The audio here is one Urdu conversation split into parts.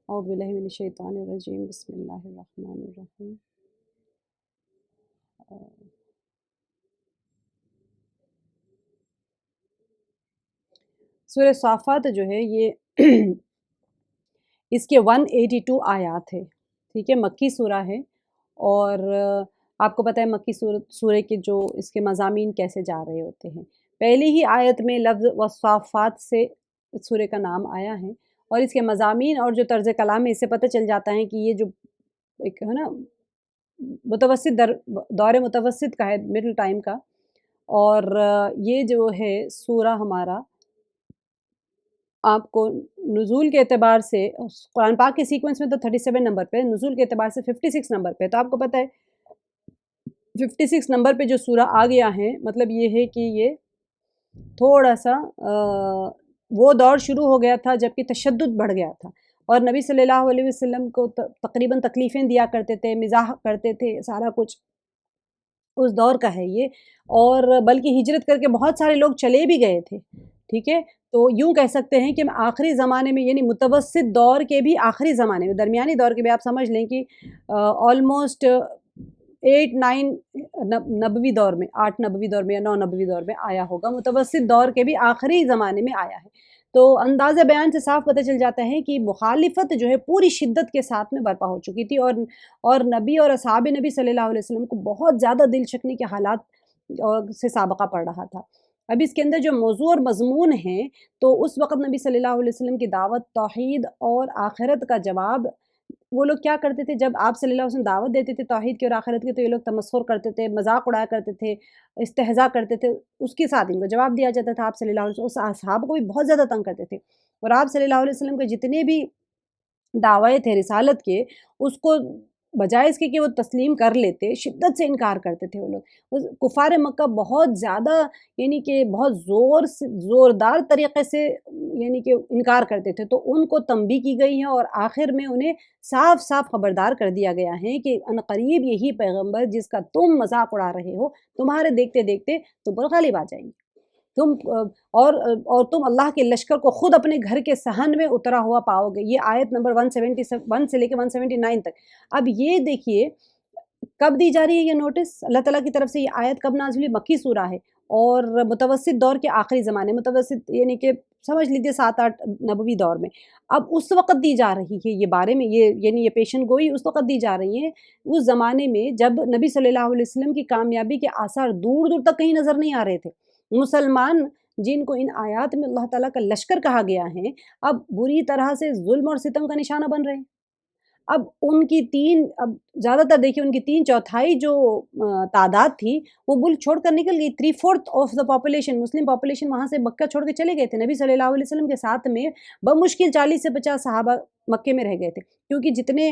اعوذ باللہ من الشیطان الرجیم، بسم اللہ الرحمن الرحیم۔ سورہ صافات جو ہے یہ اس کے 182 آیات ہے، ٹھیک ہے، مکی سورہ ہے۔ اور آپ کو پتہ ہے مکی سورہ کے جو اس کے مضامین کیسے جا رہے ہوتے ہیں۔ پہلی ہی آیت میں لفظ والصافات سے سورہ کا نام آیا ہے، اور اس کے مضامین اور جو طرز کلام ہے اس سے پتہ چل جاتا ہے کہ یہ جو ایک ہے نا متوسط دور متوسط کا ہے، مڈل ٹائم کا۔ اور یہ جو ہے سورہ ہمارا آپ کو نزول کے اعتبار سے قرآن پاک کے سیکوینس میں تو 37 نمبر پہ، نزول کے اعتبار سے 56 نمبر پہ۔ تو آپ کو پتہ ہے 56 نمبر پہ جو سورہ آ گیا ہے، مطلب یہ ہے کہ یہ تھوڑا سا وہ دور شروع ہو گیا تھا جب کہ تشدد بڑھ گیا تھا، اور نبی صلی اللہ علیہ وسلم کو تقریباً تکلیفیں دیا کرتے تھے، مزاح کرتے تھے، سارا کچھ اس دور کا ہے یہ۔ اور بلکہ ہجرت کر کے بہت سارے لوگ چلے بھی گئے تھے، ٹھیک ہے۔ تو یوں کہہ سکتے ہیں کہ آخری زمانے میں، یعنی متوسط دور کے بھی آخری زمانے میں، درمیانی دور کے بھی آپ سمجھ لیں کہ آلموسٹ 8-9 نبوی دور میں، 8 نبوی دور میں یا 9 نبوی دور میں آیا ہوگا، متوسط دور کے بھی آخری زمانے میں آیا ہے۔ تو انداز بیان سے صاف پتہ چل جاتا ہے کہ مخالفت جو ہے پوری شدت کے ساتھ میں برپا ہو چکی تھی، اور نبی اور اصحاب نبی صلی اللہ علیہ وسلم کو بہت زیادہ دل شکنی کے حالات سے سابقہ پڑ رہا تھا۔ اب اس کے اندر جو موضوع اور مضمون ہیں، تو اس وقت نبی صلی اللہ علیہ وسلم کی دعوت توحید اور آخرت کا جواب، وہ لوگ کیا کرتے تھے جب آپ صلی اللہ علیہ وسلم دعوت دیتے تھے توحید کی اور آخرت کی، تو یہ لوگ تمسخر کرتے تھے، مذاق اڑایا کرتے تھے، استہزاء کرتے تھے، اس کے ساتھ ان کو جواب دیا جاتا تھا۔ آپ صلی اللہ علیہ وسلم اس اصحاب کو بھی بہت زیادہ تنگ کرتے تھے، اور آپ صلی اللہ علیہ وسلم کے جتنے بھی دعوے تھے رسالت کے، اس کو بجائے اس کے کہ وہ تسلیم کر لیتے، شدت سے انکار کرتے تھے وہ لوگ۔ کفار مکہ بہت زیادہ، یعنی کہ بہت زوردار طریقے سے یعنی کہ انکار کرتے تھے، تو ان کو تنبیہ کی گئی ہے، اور آخر میں انہیں صاف صاف خبردار کر دیا گیا ہے کہ عنقریب یہی پیغمبر جس کا تم مذاق اڑا رہے ہو، تمہارے دیکھتے دیکھتے تم پر غالب آ جائیں گے، تم اور تم اللہ کے لشکر کو خود اپنے گھر کے صحن میں اترا ہوا پاؤ گے۔ یہ آیت نمبر 171 سے لے کے 179 تک۔ اب یہ دیکھیے کب دی جا رہی ہے یہ نوٹس، اللہ تعالیٰ کی طرف سے یہ آیت کب نازل ہوئی؟ مکی سورہ ہے، اور متوسط دور کے آخری زمانے، متوسط یعنی کہ سمجھ لیجیے 7-8 نبوی دور میں۔ اب اس وقت دی جا رہی ہے یہ بارے میں، یہ یعنی یہ پیشن گوئی اس وقت دی جا رہی ہے، اس زمانے میں جب نبی صلی اللہ علیہ وسلم کی کامیابی کے آثار دور دور تک کہیں نظر نہیں آ رہے تھے۔ مسلمان جن کو ان آیات میں اللہ تعالیٰ کا لشکر کہا گیا ہے، اب بری طرح سے ظلم اور ستم کا نشانہ بن رہے ہیں۔ اب ان کی اب زیادہ تر دیکھیے ان کی 3/4 جو تعداد تھی وہ ملک چھوڑ کر نکل گئی۔ 3/4 of the population, Muslim population وہاں سے مکہ چھوڑ کے چلے گئے تھے۔ نبی صلی اللہ علیہ وسلم کے ساتھ میں بمشکل 40 سے 50 صحابہ مکے میں رہ گئے تھے، کیونکہ جتنے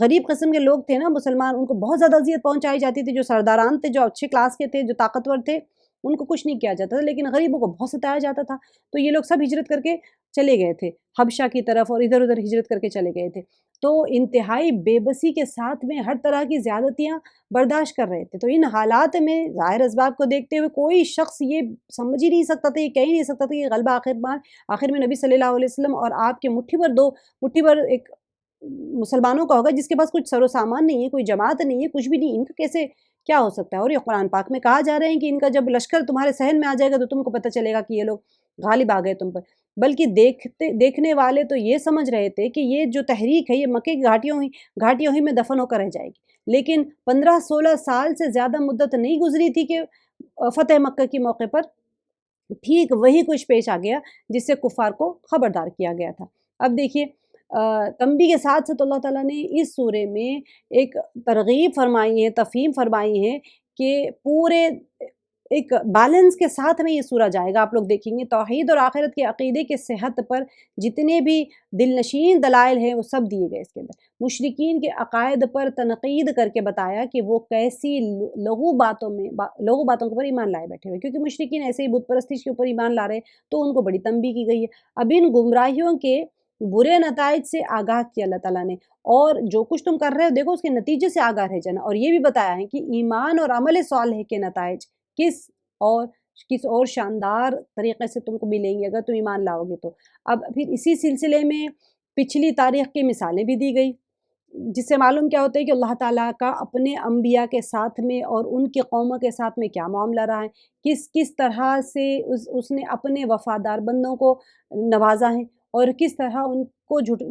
غریب قسم کے لوگ تھے نا مسلمان، ان کو بہت زیادہ اذیت پہنچائی جاتی تھی۔ جو سرداران تھے، جو اچھے کلاس کے تھے، جو طاقتور تھے، ان کو کچھ نہیں کیا جاتا تھا، لیکن غریبوں کو بہت ستایا جاتا تھا۔ تو یہ لوگ سب ہجرت کر کے چلے گئے تھے حبشہ کی طرف، اور ادھر ادھر ہجرت کر کے چلے گئے تھے۔ تو انتہائی بے بسی کے ساتھ میں ہر طرح کی زیادتیاں برداشت کر رہے تھے۔ تو ان حالات میں ظاہر اسباب کو دیکھتے ہوئے کوئی شخص یہ سمجھ ہی نہیں سکتا تھا، یہ کہہ ہی نہیں سکتا تھا کہ غلبہ آخر میں نبی صلی اللہ علیہ وسلم اور آپ کے مٹھی بھر ایک مسلمانوں کا ہوگا، جس کے پاس کچھ سر و سامان نہیں ہے، کوئی جماعت نہیں ہے، کچھ بھی نہیں، ان کا کیسے کیا ہو سکتا ہے؟ اور یہ قرآن پاک میں کہا جا رہا ہے کہ ان کا جب لشکر تمہارے صحن میں آ جائے گا تو تم کو پتہ چلے گا کہ یہ لوگ غالب آ گئے تم پر۔ بلکہ دیکھنے والے تو یہ سمجھ رہے تھے کہ یہ جو تحریک ہے یہ مکے کی گھاٹیوں ہی میں دفن ہو کر رہ جائے گی، لیکن 15-16 سال سے زیادہ مدت نہیں گزری تھی کہ فتح مکہ کے موقع پر ٹھیک وہی کچھ پیش آ گیا جس سے کفار کو خبردار کیا گیا تھا۔ اب دیکھیے تنبیہ کے ساتھ ساتھ اللہ تعالیٰ نے اس سورے میں ایک ترغیب فرمائی ہے، تفہیم فرمائی ہے کہ پورے ایک بیلنس کے ساتھ میں یہ سورہ جائے گا۔ آپ لوگ دیکھیں گے توحید اور آخرت کے عقیدے کے صحت پر جتنے بھی دل نشین دلائل ہیں وہ سب دیے گئے اس کے اندر۔ مشرکین کے عقائد پر تنقید کر کے بتایا کہ وہ کیسی لغو باتوں کے اوپر ایمان لائے بیٹھے ہوئے، کیونکہ مشرکین ایسے ہی بت پرستی کے اوپر ایمان لا رہے، تو ان کو بڑی تنبیہ کی گئی ہے۔ اب ان گمراہیوں کے برے نتائج سے آگاہ کیا اللہ تعالیٰ نے، اور جو کچھ تم کر رہے ہو دیکھو اس کے نتیجے سے آگاہ رہ جانا، اور یہ بھی بتایا ہے کہ ایمان اور عمل صالح کے نتائج کس اور شاندار طریقے سے تم کو ملیں گے اگر تم ایمان لاؤ گے تو۔ اب پھر اسی سلسلے میں پچھلی تاریخ کی مثالیں بھی دی گئی، جس سے معلوم کیا ہوتا ہے کہ اللہ تعالیٰ کا اپنے انبیاء کے ساتھ میں اور ان کی قوموں کے ساتھ میں کیا معاملہ رہا ہے، کس کس طرح سے اس نے اپنے وفادار بندوں کو نوازا ہے، اور کس طرح ان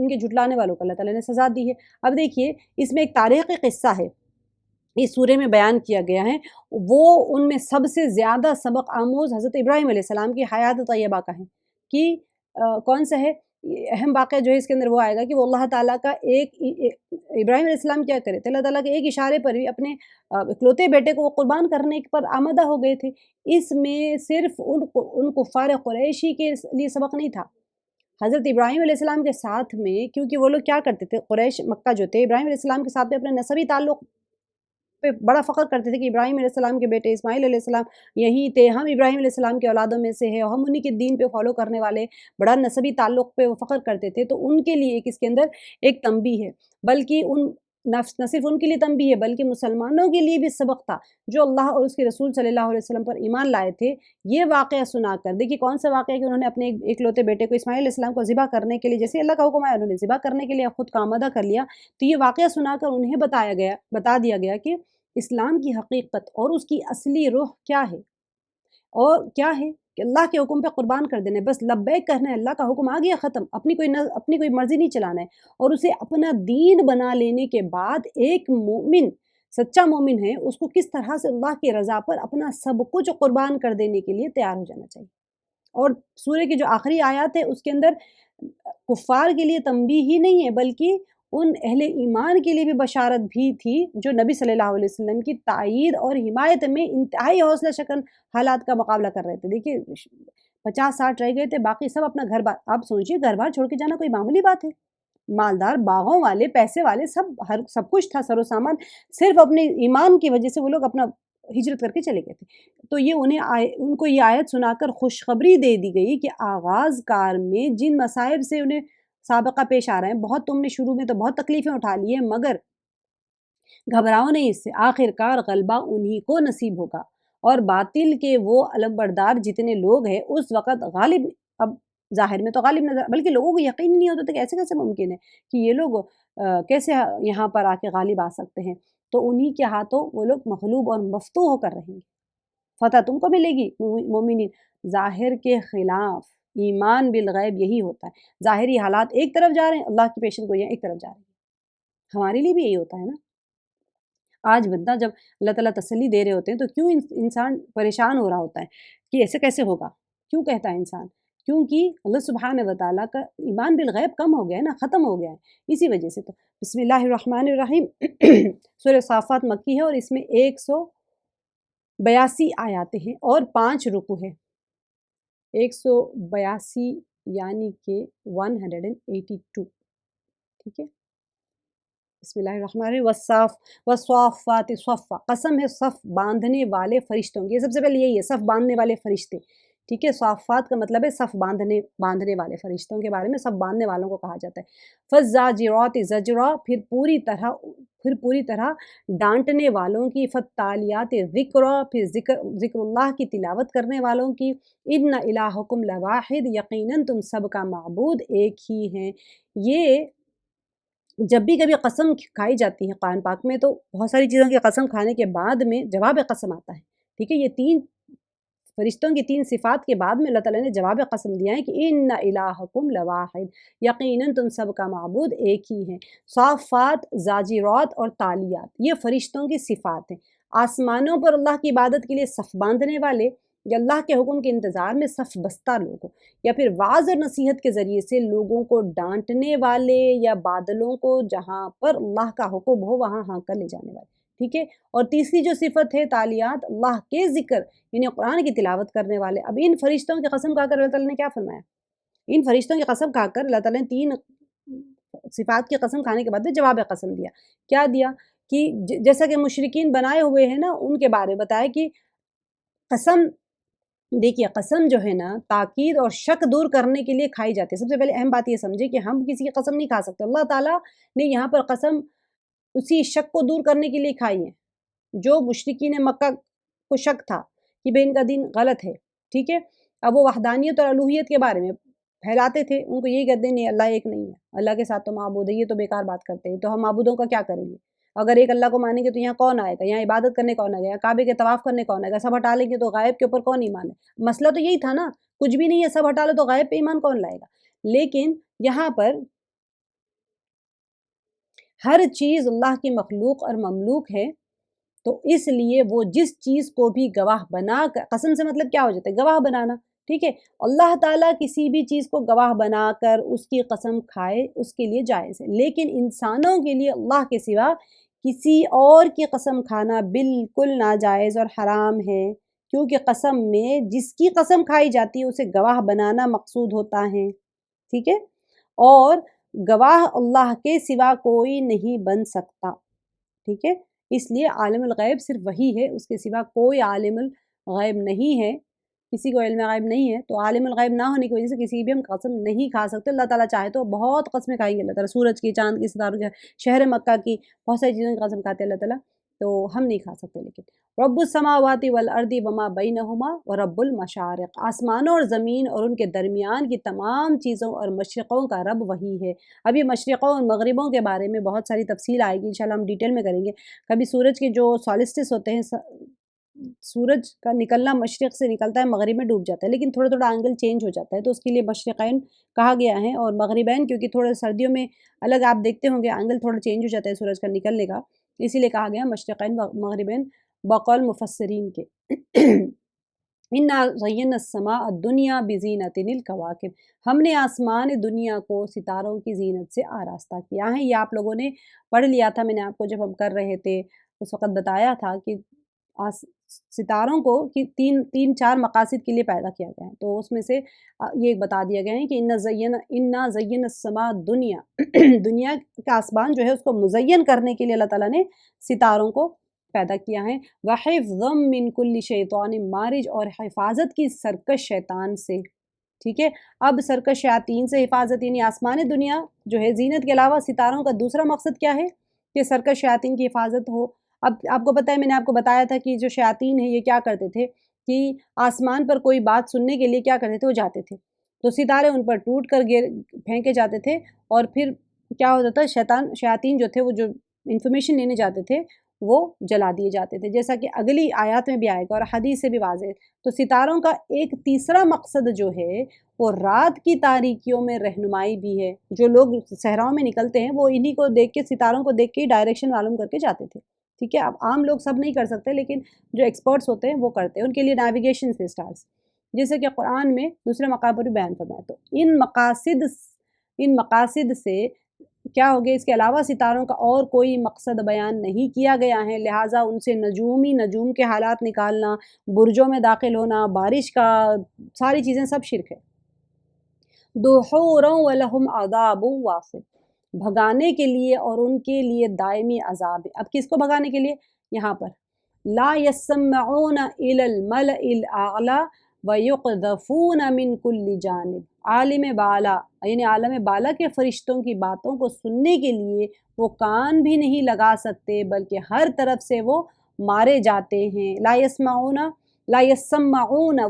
کے جھٹلانے والوں کو اللہ تعالیٰ نے سزا دی ہے۔ اب دیکھیے اس میں ایک تاریخی قصہ ہے، اس سورے میں بیان کیا گیا ہے، وہ ان میں سب سے زیادہ سبق آموز حضرت ابراہیم علیہ السلام کی حیات طیبہ کا ہے کہ کون سا ہے یہ اہم واقعہ جو ہے اس کے اندر وہ آئے گا کہ وہ اللہ تعالیٰ کا ابراہیم علیہ السلام کیا کرے تھے، اللہ تعالیٰ کے ایک اشارے پر بھی اپنے اکلوتے بیٹے کو وہ قربان کرنے پر آمادہ ہو گئے تھے۔ اس میں صرف ان کفار قریشی کے لیے سبق نہیں تھا، حضرت ابراہیم علیہ السلام کے ساتھ میں، کیونکہ وہ لوگ کیا کرتے تھے، قریش مکہ جو تھے ابراہیم علیہ السلام کے ساتھ میں اپنے نسبی تعلق پہ بڑا فخر کرتے تھے کہ ابراہیم علیہ السلام کے بیٹے اسماعیل علیہ السلام یہی تھے، ہم ابراہیم علیہ السلام کے اولادوں میں سے ہیں اور ہم انہی کے دین پہ فالو کرنے والے، بڑا نسبی تعلق پہ وہ فخر کرتے تھے۔ تو ان کے لیے اس کے اندر ایک تنبیہ ہے، بلکہ نہ صرف ان کے لیے تنبیہ ہے بلکہ مسلمانوں کے لیے بھی سبق تھا جو اللہ اور اس کے رسول صلی اللہ علیہ وسلم پر ایمان لائے تھے۔ یہ واقعہ سنا کر دیکھیے کون سا واقعہ ہے کہ انہوں نے اپنے ایک لوتے بیٹے کو اسماعیل علیہ السلام کو ذبح کرنے کے لیے، جیسے اللہ کا حکم ہے انہوں نے ذبح کرنے کے لیے خود کا آمادہ کر لیا۔ تو یہ واقعہ سنا کر انہیں بتا دیا گیا کہ اسلام کی حقیقت اور اس کی اصلی روح کیا ہے، اور کیا ہے کہ اللہ کے حکم پہ قربان کر دینا ہے، بس لبیک کہنا ہے، اللہ کا حکم آ گیا ختم، اپنی کوئی مرضی نہیں چلانا ہے، اور اسے اپنا دین بنا لینے کے بعد ایک مومن، سچا مومن ہے، اس کو کس طرح سے اللہ کی رضا پر اپنا سب کچھ قربان کر دینے کے لیے تیار ہو جانا چاہیے۔ اور سورہ کی جو آخری آیات ہے اس کے اندر کفار کے لیے تنبیہ ہی نہیں ہے بلکہ ان اہل ایمان کے لیے بھی بشارت بھی تھی جو نبی صلی اللہ علیہ وسلم کی تائید اور حمایت میں انتہائی حوصلہ شکن حالات کا مقابلہ کر رہے تھے۔ دیکھیے 50-60 رہ گئے تھے، باقی سب اپنا گھر بار، آپ سوچیے گھر بار چھوڑ کے جانا کوئی معمولی بات ہے، مالدار باغوں والے، پیسے والے، سب کچھ تھا، سر و سامان، صرف اپنے ایمان کی وجہ سے وہ لوگ اپنا ہجرت کر کے چلے گئے تھے۔ تو ان کو یہ آیت سنا کر خوشخبری دے دی گئی کہ آغاز کار میں جن مصائب سے انہیں سابقہ پیش آ رہے ہیں، بہت تم نے شروع میں تو بہت تکلیفیں اٹھا لی ہیں، مگر گھبراؤ نہیں اس سے، آخر کار غلبہ انہی کو نصیب ہوگا، اور باطل کے وہ علم بردار جتنے لوگ ہیں اس وقت غالب، اب ظاہر میں تو غالب نظر، بلکہ لوگوں کو یقین نہیں ہوتا تھا کہ ایسے کیسے ممکن ہے کہ یہ لوگ کیسے یہاں پر آ کے غالب آ سکتے ہیں۔ تو انہی کے ہاتھوں وہ لوگ مغلوب اور مفتوح ہو کر رہیں گے، فتح تم کو ملے گی مومنین۔ ظاہر کے خلاف ایمان بالغیب یہی ہوتا ہے، ظاہری حالات ایک طرف جا رہے ہیں، اللہ کی پیشن گوئیاں ایک طرف جا رہی ہیں، ہمارے لیے بھی یہی ہوتا ہے نا۔ آج بندہ جب اللہ تعالیٰ تسلی دے رہے ہوتے ہیں تو کیوں انسان پریشان ہو رہا ہوتا ہے کہ ایسے کیسے ہوگا، کیوں کہتا ہے انسان؟ کیونکہ اللہ سبحانہ وتعالیٰ کا ایمان بالغیب کم ہو گیا ہے نا، ختم ہو گیا ہے، اسی وجہ سے۔ تو بسم اللہ الرحمن الرحیم سورہ صافات مکی ہے اور اس میں 182 آیاتیں ہیں اور 5 رکوع ہے، 182 یعنی کہ 182، ٹھیک ہے۔ بسم اللہ الرحمن الرحیم، والصافات صفا، قسم ہے صف باندھنے والے فرشتوں کی، یہ سب سے پہلے یہی ہے، صف باندھنے والے فرشتے، ٹھیک ہے۔ صافات کا مطلب ہے صف باندھنے والے فرشتوں کے بارے میں، صف باندھنے والوں کو کہا جاتا ہے۔ فالزاجرات زجرا، پھر پوری طرح ڈانٹنے والوں کی، فالتالیات ذکرا، پھر ذکر اللہ کی تلاوت کرنے والوں کی، ان الہکم لواحد، یقیناً تم سب کا معبود ایک ہی ہیں۔ یہ جب بھی کبھی قسم کھائی جاتی ہے قرآن پاک میں تو بہت ساری چیزوں کی قسم کھانے کے بعد میں جواب قسم آتا ہے، ٹھیک ہے۔ یہ 3 فرشتوں کی 3 صفات کے بعد میں اللہ تعالیٰ نے جواب قسم دیا ہے کہ ان الہکم لواحد، یقیناً تم سب کا معبود ایک ہی ہے۔ صافات، زاجرات اور تالیات یہ فرشتوں کی صفات ہیں۔ آسمانوں پر اللہ کی عبادت کے لیے صف باندھنے والے، یا اللہ کے حکم کے انتظار میں صف بستہ لوگ، یا پھر واعظ اور نصیحت کے ذریعے سے لوگوں کو ڈانٹنے والے، یا بادلوں کو جہاں پر اللہ کا حکم ہو وہاں ہانک کر لے جانے والے، ٹھیک ہے۔ اور تیسری جو صفت ہے تالیات، اللہ کے ذکر یعنی قرآن کی تلاوت کرنے والے۔ اب ان فرشتوں کی قسم کھا کر اللہ تعالیٰ نے کیا فرمایا؟ ان فرشتوں کی قسم کھا کر اللہ تعالیٰ نے 3 صفات کی قسم کھانے کے بعد میں جواب قسم دیا۔ کیا دیا؟ کہ جیسا کہ مشرکین بنائے ہوئے ہیں نا، ان کے بارے میں بتایا کہ قسم، دیکھیے قسم جو ہے نا تاکید اور شک دور کرنے کے لیے کھائی جاتی ہے۔ سب سے پہلے اہم بات یہ سمجھے کہ ہم کسی کی قسم نہیں کھا سکتے، اللہ تعالیٰ نے یہاں پر قسم اسی شک کو دور کرنے کے لیے کھائی ہے، جو مشرکین مکہ کو شک تھا کہ بھئی ان کا دین غلط ہے، ٹھیک ہے۔ اب وہ وحدانیت اور الوہیت کے بارے میں پھیلاتے تھے، ان کو یہی کہتے ہیں نہیں اللہ ایک نہیں ہے، اللہ کے ساتھ تو معبود ہے، یہ تو بیکار بات کرتے ہیں، تو ہم معبودوں کا کیا کریں گے؟ اگر ایک اللہ کو مانیں گے تو یہاں کون آئے گا؟ یہاں عبادت کرنے کون آئے گا؟ کعبے کے طواف کرنے کون آئے گا؟ سب ہٹا لیں گے تو غائب کے اوپر کون ایمان ہے؟ مسئلہ تو یہی تھا نا، کچھ بھی نہیں ہے، سب ہٹا لو تو غائب پہ ایمان کون لائے گا؟ لیکن یہاں پر ہر چیز اللہ کی مخلوق اور مملوک ہے، تو اس لیے وہ جس چیز کو بھی گواہ بنا کر، قسم سے مطلب کیا ہو جاتا ہے؟ گواہ بنانا، ٹھیک ہے؟ اللہ تعالیٰ کسی بھی چیز کو گواہ بنا کر اس کی قسم کھائے، اس کے لیے جائز ہے، لیکن انسانوں کے لیے اللہ کے سوا کسی اور کی قسم کھانا بالکل ناجائز اور حرام ہے، کیونکہ قسم میں جس کی قسم کھائی جاتی ہے اسے گواہ بنانا مقصود ہوتا ہے، ٹھیک ہے؟ اور گواہ اللہ کے سوا کوئی نہیں بن سکتا، ٹھیک ہے؟ اس لیے عالم الغیب صرف وہی ہے، اس کے سوا کوئی عالم الغیب نہیں ہے، کسی کو علم غیب نہیں ہے، تو عالم الغیب نہ ہونے کی وجہ سے کسی کی بھی ہم قسم نہیں کھا سکتے۔ اللہ تعالیٰ چاہے تو بہت قسمیں کھائیں گے اللہ تعالیٰ، سورج کی، چاند کی، ستاروں کی، شہر مکہ کی، بہت ساری چیزوں کی قسم کھاتے ہیں اللہ تعالیٰ، تو ہم نہیں کھا سکتے۔ لیکن رب السماوات والارض وما بینہما ورب المشارق، آسمانوں اور زمین اور ان کے درمیان کی تمام چیزوں اور مشرقوں کا رب وہی ہے۔ اب یہ مشرقوں اور مغربوں کے بارے میں بہت ساری تفصیل آئے گی، انشاءاللہ ہم ڈیٹیل میں کریں گے۔ کبھی سورج کے جو سالسٹس ہوتے ہیں، سورج کا نکلنا مشرق سے نکلتا ہے، مغرب میں ڈوب جاتا ہے، لیکن تھوڑا تھوڑا اینگل چینج ہو جاتا ہے، تو اس کے لیے مشرقین کہا گیا ہے، اور مغربین کیونکہ تھوڑے سردیوں میں الگ آپ دیکھتے ہوں گے اینگل تھوڑا چینج ہو جاتا ہے سورج کا نکلنے کا، اسی لیے کہا گیا مشرقین مغربین بقول مفسرین کے۔ اِنَّا زَيَّنَّا السَّمَاءَ الدُّنْيَا بِزِينَةٍ الْكَوَاكِبِ، ہم نے آسمان دنیا کو ستاروں کی زینت سے آراستہ کیا ہے۔ یہ آپ لوگوں نے پڑھ لیا تھا، میں نے آپ کو جب ہم کر رہے تھے اس وقت بتایا تھا کہ ستاروں کو تین چار مقاصد کے لیے پیدا کیا گیا ہے، تو اس میں سے یہ بتا دیا گیا ہے کہ اِنَّا زَيَّنَّا السَّمَاءَ الدُّنْيَا، دنیا کا آسمان جو ہے اس کو مزین کرنے کے لیے اللہ تعالیٰ نے ستاروں کو پیدا کیا ہے۔ وَحِفْظًا مِّن كُلِّ شَيْطَانٍ مَارِجٍ، اور حفاظت کی سرکش شیطان سے، ٹھیک ہے؟ اب سرکش شیاطین سے حفاظت، یعنی آسمان دنیا جو ہے زینت کے علاوہ ستاروں کا دوسرا مقصد کیا ہے؟ کہ سرکش شیاطین کی حفاظت ہو۔ اب آپ کو پتہ ہے، میں نے آپ کو بتایا تھا کہ جو شیاطین ہیں یہ کیا کرتے تھے کہ آسمان پر کوئی بات سننے کے لیے کیا کرتے تھے، وہ جاتے تھے، تو ستارے ان پر ٹوٹ کر پھینکے جاتے تھے، اور پھر کیا ہوتا تھا، شیاطین جو تھے وہ جو انفارمیشن لینے جاتے تھے وہ جلا دیے جاتے تھے، جیسا کہ اگلی آیات میں بھی آئے گا اور حدیث سے بھی واضح ہے۔ تو ستاروں کا ایک تیسرا مقصد جو ہے وہ رات کی تاریکیوں میں رہنمائی بھی ہے۔ جو لوگ صحراؤں میں نکلتے ہیں وہ انہی کو دیکھ کے، ستاروں کو دیکھ کے ڈائریکشن معلوم کر کے جاتے تھے، ٹھیک ہے؟ اب عام لوگ سب نہیں کر سکتے، لیکن جو ایکسپرٹس ہوتے ہیں وہ کرتے ہیں، ان کے لیے نیویگیشن سے سٹارز، جیسے کہ قرآن میں دوسرے مقام پر بھی بیان فرمایا۔ تو ان مقاصد سے کیا ہو گیا، اس کے علاوہ ستاروں کا اور کوئی مقصد بیان نہیں کیا گیا ہے، لہٰذا ان سے نجوم کے حالات نکالنا، برجوں میں داخل ہونا، بارش کا، ساری چیزیں سب شرک ہے۔ دُحُورًا وَلَهُمْ عَذَابٌ وَاصِبٌ، بھگانے کے لیے اور ان کے لیے دائمی عذاب ہے۔ اب کس کو بھگانے کے لیے؟ یہاں پر لا يَسَّمَّعُونَ إِلَى الْمَلَإِ الْأَعْلَى وَيُقْذَفُونَ مِنْ كُلِّ جانب، عالم بالا یعنی عالم بالا کے فرشتوں کی باتوں کو سننے کے لیے وہ کان بھی نہیں لگا سکتے، بلکہ ہر طرف سے وہ مارے جاتے ہیں۔ لا يسمعون،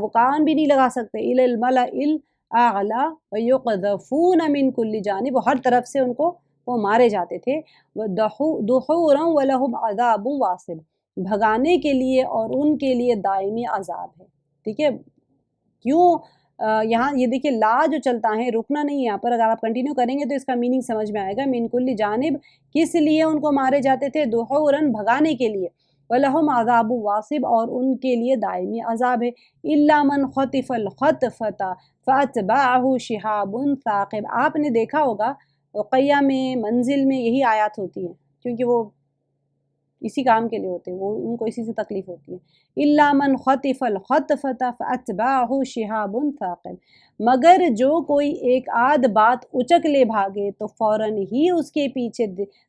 وہ کان بھی نہیں لگا سکتے، إِلَى الْمَلَإِ الْأَعْلَى وَيُقْذَفُونَ مِنْ كُلِّ جانب، وہ ہر طرف سے ان کو وہ مارے جاتے تھے۔ دُحُورًا وَلَهُمْ عَذَابٌ وَاصِبٌ، بھگانے کے لیے اور ان کے لیے دائمی عذاب ہے، ٹھیک ہے؟ کیوں یہاں یہ دیکھیں لا جو چلتا ہے رکنا نہیں ہے یہاں پر، اگر آپ کنٹینیو کریں گے تو اس کا میننگ سمجھ میں آئے گا۔ من کل جانب، کس لیے ان کو مارے جاتے تھے؟ دحوراً، بھگانے کے لیے، وَلَهُمْ عَذَابٌ وَاصِبٌ، اور ان کے لیے دائمی عذاب ہے۔ إِلَّا مَنْ خَطِفَ الْخَطْفَةَ فَأَتْبَعَهُ شِهَابٌ ثَاقِبٌ، آپ نے دیکھا ہوگا رقیہ میں، منزل میں یہی آیات ہوتی ہیں، کیونکہ وہ اسی کام کے لیے ہوتے ہیں، وہ ان کو اسی سے تکلیف ہوتی ہے۔ إِلَّا مَنْ خَطِفَ الْخَطْفَةَ فَأَتْبَعَهُ شِهَابٌ ثَاقِبٌ، مگر جو کوئی ایک آدھ بات اچک لے بھاگے تو فوراً ہی اس کے پیچھے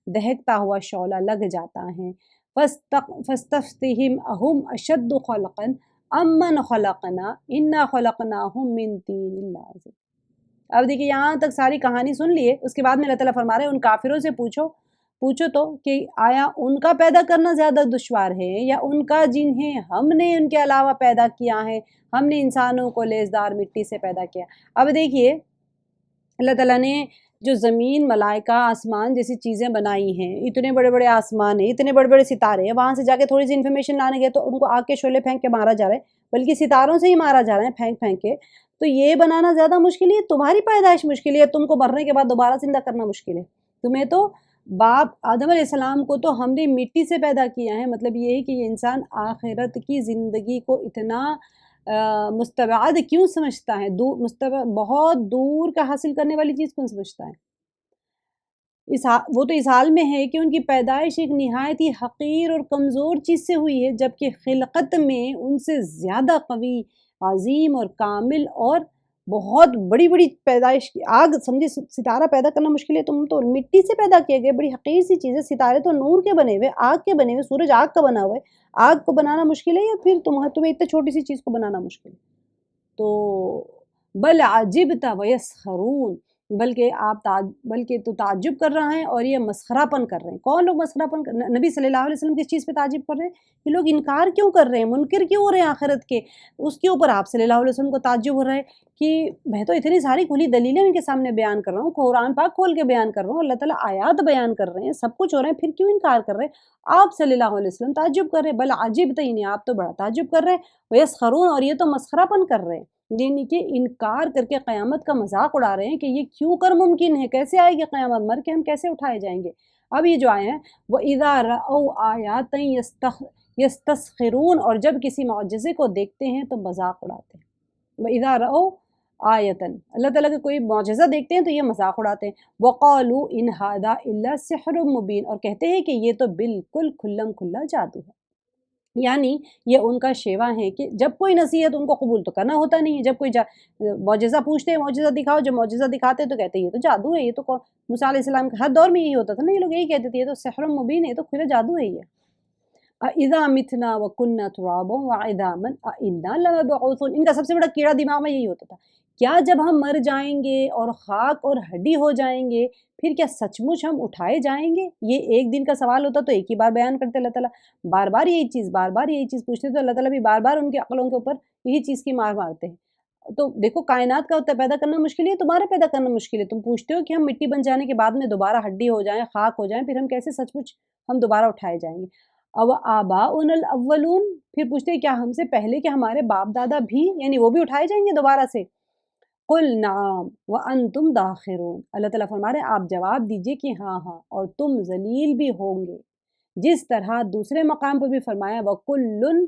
دہکتا ہوا شعلہ لگ جاتا ہے۔ فَاسْتَفْتِهِمْ أَهُمْ أَشَدُّ خَلْقًا أَمْ مَنْ خَلَقْنَا إِنَّا خَلَقْنَاهُمْ مِنْ طِينٍ لَازِبٍ۔ اب دیکھیے یہاں تک ساری کہانی سن لیے، اس کے بعد میں اللہ تعالیٰ فرما رہے ہیں ان کافروں سے پوچھو تو کہ آیا ان کا پیدا کرنا زیادہ دشوار ہے یا ان کا جنہیں ہم نے ان کے علاوہ پیدا کیا ہے، ہم نے انسانوں کو لیزدار مٹی سے پیدا کیا۔ اب دیکھیے اللہ تعالیٰ نے جو زمین ملائکہ آسمان جیسی چیزیں بنائی ہیں، اتنے بڑے بڑے آسمان ہیں، اتنے بڑے بڑے ستارے ہیں، وہاں سے جا کے تھوڑی سی انفارمیشن لانے گئے تو ان کو آگ کے شعلے پھینک کے مارا جا رہا ہے، بلکہ ستاروں سے ہی مارا جا رہا ہے پھینک پھینک کے. تو یہ بنانا زیادہ مشکل ہے، تمہاری پیدائش مشکل ہے، تم کو مرنے کے بعد دوبارہ زندہ کرنا مشکل ہے. تمہیں تو باپ آدم علیہ السلام کو تو ہم نے مٹی سے پیدا کیا ہے. مطلب یہ ہے کہ یہ انسان آخرت کی زندگی کو اتنا مستبعد کیوں سمجھتا ہے، بہت دور کا حاصل کرنے والی چیز کیوں سمجھتا ہے. وہ تو اس حال میں ہے کہ ان کی پیدائش ایک نہایت ہی حقیر اور کمزور چیز سے ہوئی ہے، جبکہ خلقت میں ان سے زیادہ قوی، عظیم اور کامل اور بہت بڑی بڑی پیدائش کی آگ سمجھے. ستارہ پیدا کرنا مشکل ہے، تم تو مٹی سے پیدا کیے گئے، بڑی حقیر سی چیز ہے. ستارے تو نور کے بنے ہوئے، آگ کے بنے ہوئے، سورج آگ کا بنا ہوا ہے. آگ کو بنانا مشکل ہے یا پھر تمہیں اتنی چھوٹی سی چیز کو بنانا مشکل ہے؟ تو بل عجبت ویسخرون، بلکہ تو تعجب کر رہا ہے اور یہ مسخرہ پن کر رہے ہیں. کون لوگ مسخرہ پن کر رہے ہیں؟ نبی صلی اللہ علیہ وسلم کس چیز پہ تعجب کر رہے ہیں؟ یہ لوگ انکار کیوں کر رہے ہیں، منکر کیوں ہو رہے ہیں آخرت کے. اس کے اوپر آپ صلی اللہ علیہ وسلم کو تعجب ہو رہا ہے کہ میں تو اتنی ساری کھلی دلیلیں ان کے سامنے بیان کر رہا ہوں، قرآن پاک کھول کے بیان کر رہا ہوں، اللہ تعالیٰ آیات بیان کر رہے ہیں، سب کچھ ہو رہا ہے، پھر کیوں انکار کر رہے ہیں؟ آپ صلی اللہ علیہ وسلم تعجب کر رہے ہیں. بل عجبت، یعنی آپ تو بڑا تعجب کر رہے ہیں، ویسخرون، اور یہ تو مسخرہ پن کر رہے ہیں، یعنی کہ انکار کر کے قیامت کا مذاق اڑا رہے ہیں کہ یہ کیوں کر ممکن ہے، کیسے آئے گی قیامت، مر کے ہم کیسے اٹھائے جائیں گے. اب یہ جو آئے ہیں وَإِذَا رَأَوْا آيَاتٍ يَسْتَسْخِرُونَ، اور جب کسی معجزے کو دیکھتے ہیں تو مذاق اڑاتے ہیں. وَإِذَا رَأَوْا آيَةً، اللہ تعالیٰ کا کوئی معجزہ دیکھتے ہیں تو یہ مذاق اڑاتے ہیں. وَقَالُوا إِنْ هَذَا إِلَّا سِحْرٌ مُبِينٌ، اور کہتے ہیں کہ یہ تو بالکل کھلم کھلا جادو ہے. یعنی یہ ان کا شیوا ہے کہ جب کوئی نصیحت ان کو قبول تو کرنا ہوتا نہیں ہے. جب کوئی معجزہ پوچھتے ہیں معجزہ دکھاؤ، جب معجزہ دکھاتے ہیں تو کہتے ہیں یہ تو جادو ہے. یہ تو موسیٰ علیہ السلام کے ہر دور میں یہی ہوتا تھا نا، یہ لوگ یہی کہتے تھے یہ تو سحر مبین ہے، یہ تو کھلا جادو ہے. یہ اذا متنا وکنا ترابا وعظاما انا لمبعوثون، ان کا سب سے بڑا کیڑا دماغ میں یہی ہوتا تھا، کیا جب ہم مر جائیں گے اور خاک اور ہڈی ہو جائیں گے پھر کیا سچ مچ ہم اٹھائے جائیں گے؟ یہ ایک دن کا سوال ہوتا تو ایک ہی بار بیان کرتے اللہ تعالیٰ. بار بار یہی چیز پوچھتے تو اللہ تعالیٰ بھی بار بار ان کے عقلوں کے اوپر یہی چیز کی مار مارتے ہیں. تو دیکھو کائنات کا پیدا کرنا مشکل ہے، تمہارا پیدا کرنا مشکل ہے. تم پوچھتے ہو کہ ہم مٹی بن جانے کے بعد میں دوبارہ ہڈی ہو جائیں، خاک ہو جائیں، پھر ہم کیسے سچ مچ ہم دوبارہ اٹھائے جائیں گے. او آباؤنا الاولون، پھر پوچھتے ہیں کیا ہم سے پہلے کے ہمارے باپ دادا بھی، یعنی وہ بھی اٹھائے جائیں گے دوبارہ سے. قل نعم وانتم داخرون، اللہ تعالیٰ فرما رہے ہیں آپ جواب دیجئے کہ ہاں ہاں، اور تم ذلیل بھی ہوں گے. جس طرح دوسرے مقام پر بھی فرمایا وَكُلٌّ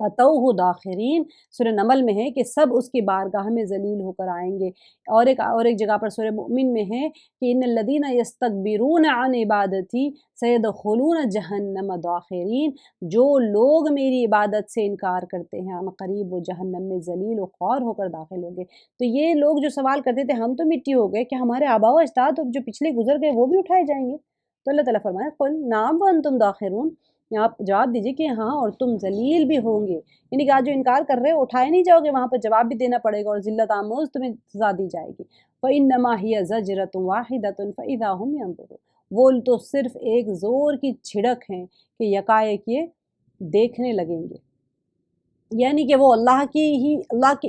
اتوہ داخرین، سورہ نمل میں ہے کہ سب اس کی بارگاہ میں ذلیل ہو کر آئیں گے. اور ایک جگہ پر سورہ مؤمن میں ہے کہ ان الذین یستکبرون عن عبادتی سیدخلون جہنم داخرین، جو لوگ میری عبادت سے انکار کرتے ہیں ہم قریب وہ جہنم میں ذلیل و خوار ہو کر داخل ہوں گے. تو یہ لوگ جو سوال کرتے تھے ہم تو مٹی ہو گئے، کہ ہمارے آباء و اجداد جو پچھلے گزر گئے وہ بھی اٹھائے جائیں گے؟ تو اللہ تعالیٰ فرمایا قل نعم وانتم داخرون، آپ جواب دیجئے کہ ہاں اور تم ذلیل بھی ہوں گے. یعنی کہ آج جو انکار کر رہے ہو اٹھائے نہیں جاؤ گے، وہاں پر جواب بھی دینا پڑے گا اور ذلت آموز تمہیں سزا دی جائے گی. فَإِنَّمَا هِيَ زَجْرَةٌ وَاحِدَةٌ فَإِذَا هُمْ يَنظُرُونَ، وہ تو صرف ایک زور کی چھڑک ہیں کہ یکایک یہ دیکھنے لگیں گے. یعنی کہ وہ اللہ کے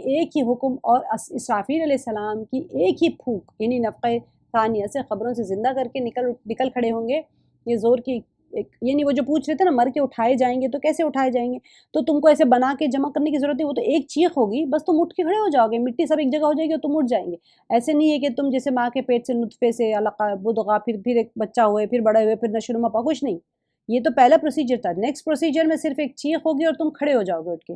ایک ہی حکم اور اسرافیل علیہ السلام کی ایک ہی پھونک، یعنی نفخہ ثانیہ سے قبروں سے زندہ کر کے نکل کھڑے ہوں گے. یہ زور کی یعنی وہ جو پوچھ رہے تھے نا مر کے اٹھائے جائیں گے تو کیسے اٹھائے جائیں گے، تو تم کو ایسے بنا کے جمع کرنے کی ضرورت ہے، وہ تو ایک چیخ ہوگی بس تم اٹھ کے کھڑے ہو جاؤ گے، مٹی سب ایک جگہ ہو جائے گی اور تم اٹھ جائیں گے. ایسے نہیں ہے کہ تم جیسے ماں کے پیٹ سے نطفے سے علقہ مضغہ پھر ایک بچہ ہوئے پھر بڑے ہوئے پھر نشو و نما، کچھ نہیں. یہ تو پہلا پروسیجر تھا. نیکسٹ پروسیجر میں صرف ایک چیخ ہوگی اور تم کھڑے ہو جاؤ گے اٹھ کے.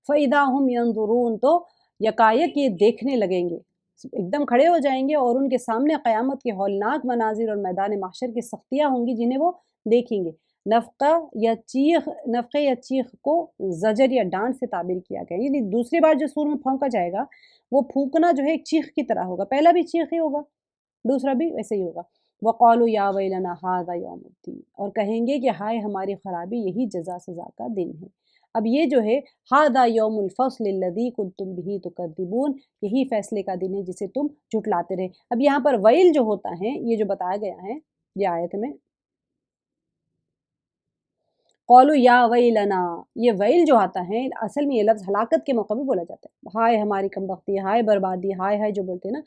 فَإِذَا هُمْ يَنظُرُونَ، تو یکایک یہ دیکھنے لگیں گے، ایک دم کھڑے ہو جائیں گے اور ان کے سامنے قیامت کے ہولناک مناظر اور میدان محشر کی سختیاں ہوں گی جنہیں وہ دیکھیں گے. نفقہ یا چیخ کو زجر یا ڈانٹ سے تعبیر کیا گیا، یعنی دوسری بار جو سور میں پھونکا جائے گا وہ پھونکنا جو ہے ایک چیخ کی طرح ہوگا، پہلا بھی چیخ ہی ہوگا دوسرا بھی ویسے ہی ہوگا. وَقَالُوا يَا وَيْلَنَا هَذَا يَوْمُ الدِّينِ، اور کہیں گے کہ ہائے ہماری خرابی، یہی جزا سزا کا دن ہے. اب یہ جو ہے هَذَا يَوْمُ الْفَصْلِ الَّذِي كُنْتُمْ بِهِ تُكَذِّبُونَ، یہی فیصلے کا دن ہے جسے تم جھٹلاتے رہے. اب یہاں پر ویل جو ہوتا ہے یہ جو بتایا گیا ہے یہ آیت میں، قولوا یا ویلنا، یہ ویل جو آتا ہے اصل میں یہ لفظ ہلاکت کے موقع پہ بولا جاتا ہے، ہائے ہماری کم بختی، ہائے بربادی، ہائے ہائے جو بولتے ہیں نا،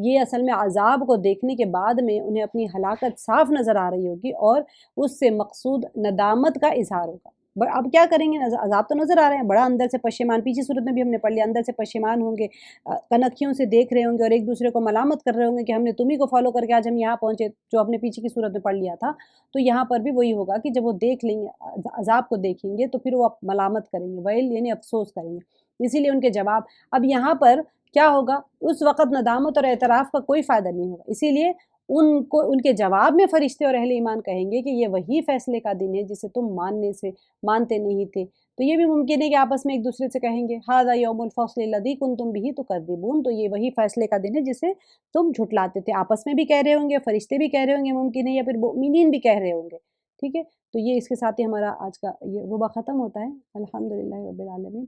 یہ اصل میں عذاب کو دیکھنے کے بعد میں انہیں اپنی ہلاکت صاف نظر آ رہی ہوگی اور اس سے مقصود ندامت کا اظہار ہوگا۔ اب کیا کریں گے، عذاب تو نظر آ رہے ہیں، بڑا اندر سے پشیمان، پیچھے صورت میں بھی ہم نے پڑھ لیا، اندر سے پشیمان ہوں گے، کنکھیوں سے دیکھ رہے ہوں گے اور ایک دوسرے کو ملامت کر رہے ہوں گے کہ ہم نے تمہیں کو فالو کر کے آج ہم یہاں پہنچے، جو اپنے پیچھے کی صورت میں پڑھ لیا تھا۔ تو یہاں پر بھی وہی ہوگا کہ جب وہ دیکھ لیں گے، عذاب کو دیکھیں گے، تو پھر وہ ملامت کریں گے، ویل یعنی افسوس کریں گے، اسی لیے ان کے جواب اب یہاں پر کیا ہوگا، اس وقت ندامت اور اعتراف کا کوئی فائدہ نہیں ہوگا، اسی لیے ان کو ان کے جواب میں فرشتے اور اہل ایمان کہیں گے کہ یہ وہی فیصلے کا دن ہے جسے تم مانتے نہیں تھے۔ تو یہ بھی ممکن ہے کہ آپس میں ایک دوسرے سے کہیں گے ھذا یوم الفصل الذی کنتم بہ تکذبون، تو یہ وہی فیصلے کا دن ہے جسے تم جھٹلاتے تھے، آپس میں بھی کہہ رہے ہوں گے، فرشتے بھی کہہ رہے ہوں گے ممکن ہے، یا پھر مؤمنین بھی کہہ رہے ہوں گے، ٹھیک ہے۔ تو یہ اس کے ساتھ ہی ہمارا آج کا یہ ربع ختم ہوتا ہے۔ الحمدللہ رب العالمین۔